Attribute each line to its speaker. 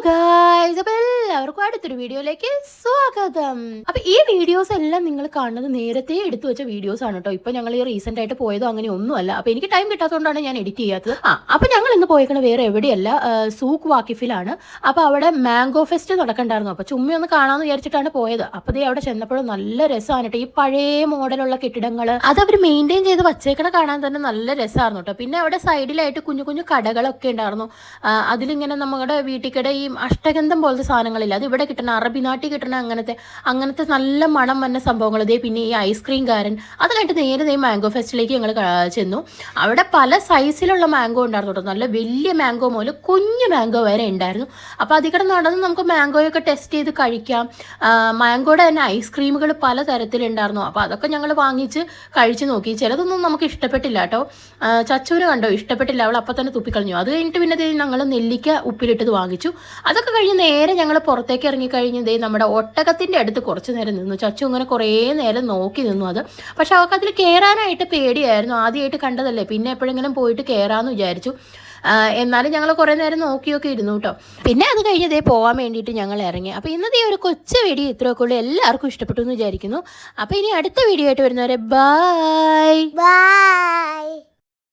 Speaker 1: Guys, അപ്പോൾ എല്ലാവർക്കും അടുത്തൊരു വീഡിയോയിലേക്ക് സ്വാഗതം. അപ്പോൾ ഈ വീഡിയോസ് എല്ലാം നിങ്ങൾ കാണുന്നത് നേരത്തെ എടുത്തു വെച്ച വീഡിയോസ് ആണ് കേട്ടോ. ഇപ്പോൾ ഞങ്ങൾ ഈ റീസെന്റ് ആയിട്ട് പോയതോ അങ്ങനെ ഒന്നുമല്ല. അപ്പോൾ എനിക്ക് ടൈം കിട്ടാത്തതുകൊണ്ടാണ് ഞാൻ എഡിറ്റ് ചെയ്യാത്തത്. അപ്പോൾ ഞങ്ങൾ ഇന്ന് പോയേക്കണ വേറെ എവിടെയല്ല, സൂക്ക് വാക്കിഫിലാണ്. അപ്പോൾ അവിടെ മാംഗോ ഫെസ്റ്റ് നടക്കണ്ടായിരുന്നു. അപ്പോൾ ചുമ്മാ ഒന്ന് കാണാമെന്ന് വിചാരിച്ചിട്ടാണ് പോയത്. അപ്പോൾ ദേ അവിടെ ചെന്നപ്പോഴും നല്ല രസമാണ് കേട്ടോ. ഈ പഴയ മോഡലുള്ള കെട്ടിടങ്ങൾ അത് അവർ മെയിൻറ്റെയിൻ ചെയ്ത് വച്ചേക്കണ കാണാൻ തന്നെ നല്ല രസമായിരുന്നു കേട്ടോ. പിന്നെ അവിടെ സൈഡിലായിട്ട് കുഞ്ഞു കുഞ്ഞു കടകളൊക്കെ ഉണ്ടായിരുന്നു. അതിലിങ്ങനെ നമ്മുടെ വീട്ടിൽ ഈ അഷ്ടഗന്ധം പോലത്തെ സാധനങ്ങളില്ല, അത് ഇവിടെ കിട്ടണ അറബി നാട്ടിൽ കിട്ടണ അങ്ങനത്തെ നല്ല മണം വന്ന സംഭവങ്ങൾ. ഇതേ പിന്നെ ഈ ഐസ്ക്രീംകാരൻ അത് കഴിഞ്ഞിട്ട് നേരെ മാംഗോ ഫെസ്റ്റിലേക്ക് ഞങ്ങൾ ചെന്നു. അവിടെ പല സൈസിലുള്ള മാംഗോ ഉണ്ടായിരുന്നു കേട്ടോ. നല്ല വലിയ മാംഗോ മുതൽ കുഞ്ഞു മാംഗോ വരെ ഉണ്ടായിരുന്നു. അപ്പോൾ അതിക്കടെ നടന്ന് നമുക്ക് മാംഗോയൊക്കെ ടെസ്റ്റ് ചെയ്ത് കഴിക്കാം. മാംഗോയുടെ തന്നെ ഐസ്ക്രീമുകൾ പല തരത്തിലുണ്ടായിരുന്നു. അപ്പോൾ അതൊക്കെ ഞങ്ങൾ വാങ്ങിച്ച് കഴിച്ച് നോക്കി. ചിലതൊന്നും നമുക്ക് ഇഷ്ടപ്പെട്ടില്ല കേട്ടോ. ചച്ചുവിന് കണ്ടോ ഇഷ്ടപ്പെട്ടില്ല, അവൾ അപ്പം തന്നെ തുപ്പിക്കളഞ്ഞു. അത് കഴിഞ്ഞിട്ട് പിന്നെ ഞങ്ങൾ നെല്ലിക്ക ഉപ്പിലിട്ടത് വാങ്ങിച്ചു. അതൊക്കെ കഴിഞ്ഞ് നേരെ ഞങ്ങൾ പുറത്തേക്ക് ഇറങ്ങിക്കഴിഞ്ഞ് നമ്മുടെ ഒട്ടകത്തിൻ്റെ അടുത്ത് കുറച്ച് നേരം നിന്നു. ചച്ചു ഇങ്ങനെ കുറേ നേരം നോക്കി നിന്നു. അത് പക്ഷെ അവൾക്ക് അതിൽ കയറാനായിട്ട് പേടിയായിരുന്നു. ആദ്യമായിട്ട് കണ്ടതല്ലേ, പിന്നെ എപ്പോഴെങ്കിലും പോയിട്ട് കയറാമെന്ന് വിചാരിച്ചു. എന്നാലും ഞങ്ങൾ കുറേ നേരം നോക്കിയൊക്കെ ഇരുന്നു കേട്ടോ. പിന്നെ അത് കഴിഞ്ഞ് പോകാൻ വേണ്ടിയിട്ട് ഞങ്ങൾ ഇറങ്ങി. അപ്പോൾ ഇന്നത്തെ ഒരു കൊച്ചു വീഡിയോ ഇത്രയൊക്കെ ഉള്ളൂ. എല്ലാവർക്കും ഇഷ്ടപ്പെട്ടു എന്ന് വിചാരിക്കുന്നു. അപ്പോൾ ഇനി അടുത്ത വീഡിയോ ആയിട്ട് വരുന്നവരെ ബൈ.